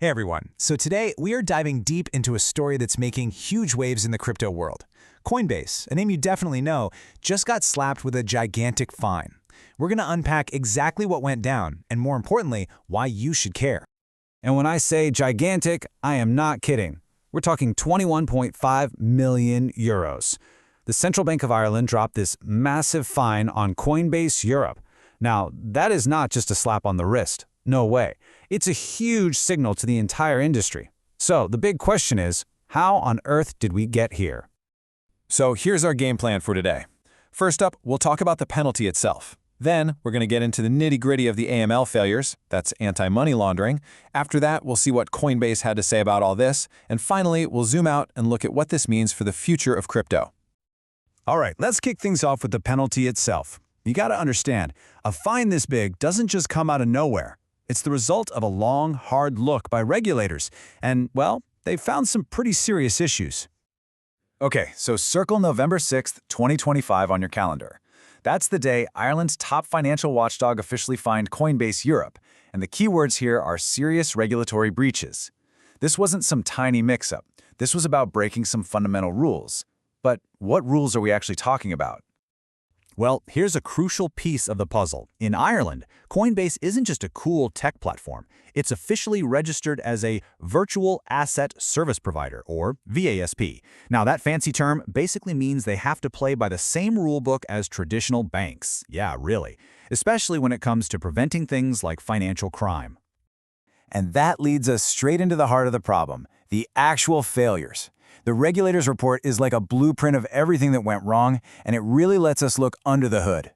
Hey everyone, so today we are diving deep into a story that's making huge waves in the crypto world. Coinbase, a name you definitely know, just got slapped with a gigantic fine. We're going to unpack exactly what went down, and more importantly, why you should care. And when I say gigantic, I am not kidding. We're talking 21.5 million euros. The Central Bank of Ireland dropped this massive fine on Coinbase Europe. Now, that is not just a slap on the wrist. No way. It's a huge signal to the entire industry. So the big question is, how on earth did we get here? So here's our game plan for today. First up, we'll talk about the penalty itself. Then, we're going to get into the nitty-gritty of the AML failures, that's anti-money laundering. After that, we'll see what Coinbase had to say about all this. And finally, we'll zoom out and look at what this means for the future of crypto. All right, let's kick things off with the penalty itself. You got to understand, a fine this big doesn't just come out of nowhere. It's the result of a long, hard look by regulators, and, well, they found some pretty serious issues. Okay, so circle November 6th, 2025 on your calendar. That's the day Ireland's top financial watchdog officially fined Coinbase Europe, and the keywords here are serious regulatory breaches. This wasn't some tiny mix-up. This was about breaking some fundamental rules. But what rules are we actually talking about? Well, here's a crucial piece of the puzzle. In Ireland, Coinbase isn't just a cool tech platform. It's officially registered as a Virtual Asset Service Provider, or VASP. Now, that fancy term basically means they have to play by the same rulebook as traditional banks. Yeah, really. Especially when it comes to preventing things like financial crime. And that leads us straight into the heart of the problem, the actual failures. The regulator's report is like a blueprint of everything that went wrong, and it really lets us look under the hood.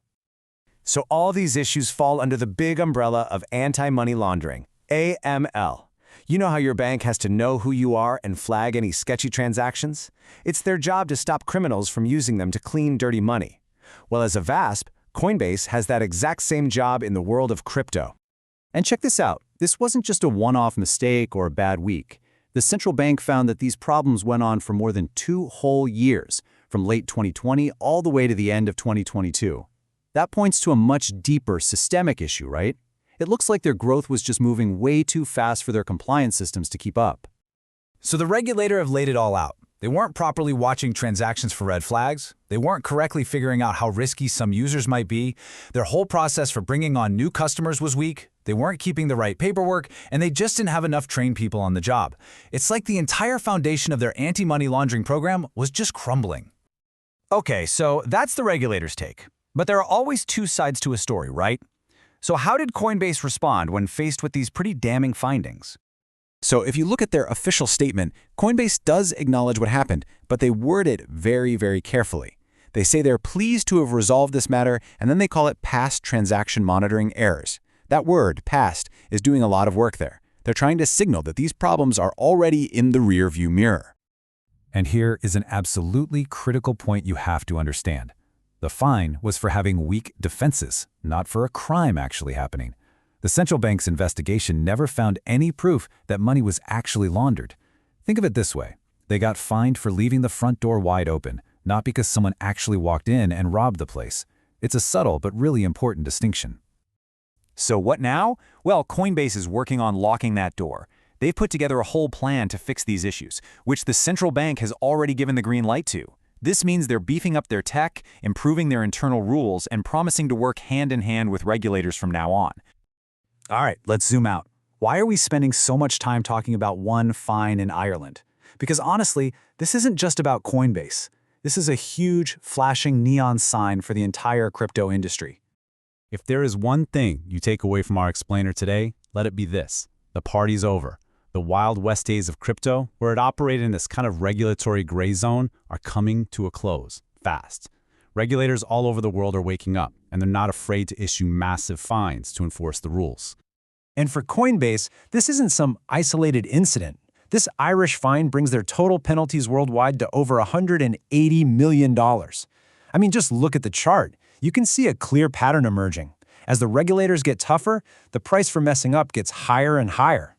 So all these issues fall under the big umbrella of anti-money laundering, AML. You know how your bank has to know who you are and flag any sketchy transactions? It's their job to stop criminals from using them to clean dirty money. Well, as a VASP, Coinbase has that exact same job in the world of crypto. And check this out. This wasn't just a one-off mistake or a bad week. The central bank found that these problems went on for more than 2 whole years, from late 2020 all the way to the end of 2022. That points to a much deeper systemic issue, right? It looks like their growth was just moving way too fast for their compliance systems to keep up. So the regulator have laid it all out. They weren't properly watching transactions for red flags. They weren't correctly figuring out how risky some users might be. Their whole process for bringing on new customers was weak. They weren't keeping the right paperwork, and they just didn't have enough trained people on the job. It's like the entire foundation of their anti-money laundering program was just crumbling. Okay, so that's the regulator's take. But there are always two sides to a story, right? So how did Coinbase respond when faced with these pretty damning findings? So if you look at their official statement, Coinbase does acknowledge what happened, but they word it very, very carefully. They say they're pleased to have resolved this matter, and then they call it past transaction monitoring errors. That word, past, is doing a lot of work there. They're trying to signal that these problems are already in the rearview mirror. And here is an absolutely critical point you have to understand. The fine was for having weak defenses, not for a crime actually happening. The central bank's investigation never found any proof that money was actually laundered. Think of it this way. They got fined for leaving the front door wide open, not because someone actually walked in and robbed the place. It's a subtle but really important distinction. So what now? Well, Coinbase is working on locking that door. They've put together a whole plan to fix these issues, which the central bank has already given the green light to. This means they're beefing up their tech, improving their internal rules, and promising to work hand in hand with regulators from now on. All right, let's zoom out. Why are we spending so much time talking about one fine in Ireland? Because honestly, this isn't just about Coinbase. This is a huge, flashing neon sign for the entire crypto industry. If there is one thing you take away from our explainer today, let it be this. The party's over. The Wild West days of crypto, where it operated in this kind of regulatory gray zone, are coming to a close, fast. Regulators all over the world are waking up, and they're not afraid to issue massive fines to enforce the rules. And for Coinbase, this isn't some isolated incident. This Irish fine brings their total penalties worldwide to over $180 million. I mean, just look at the chart. You can see a clear pattern emerging. As the regulators get tougher, the price for messing up gets higher and higher.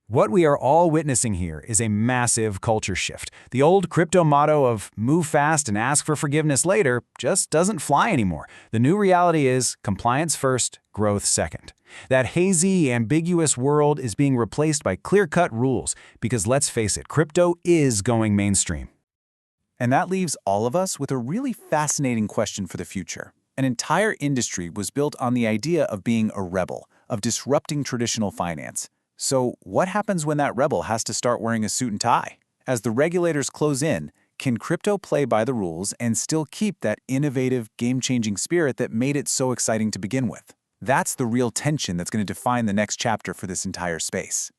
What we are all witnessing here is a massive culture shift. The old crypto motto of move fast and ask for forgiveness later just doesn't fly anymore. The new reality is compliance first, growth second. That hazy, ambiguous world is being replaced by clear-cut rules because, let's face it, crypto is going mainstream. And that leaves all of us with a really fascinating question for the future. An entire industry was built on the idea of being a rebel, of disrupting traditional finance. So what happens when that rebel has to start wearing a suit and tie? As the regulators close in, can crypto play by the rules and still keep that innovative, game-changing spirit that made it so exciting to begin with? That's the real tension that's going to define the next chapter for this entire space.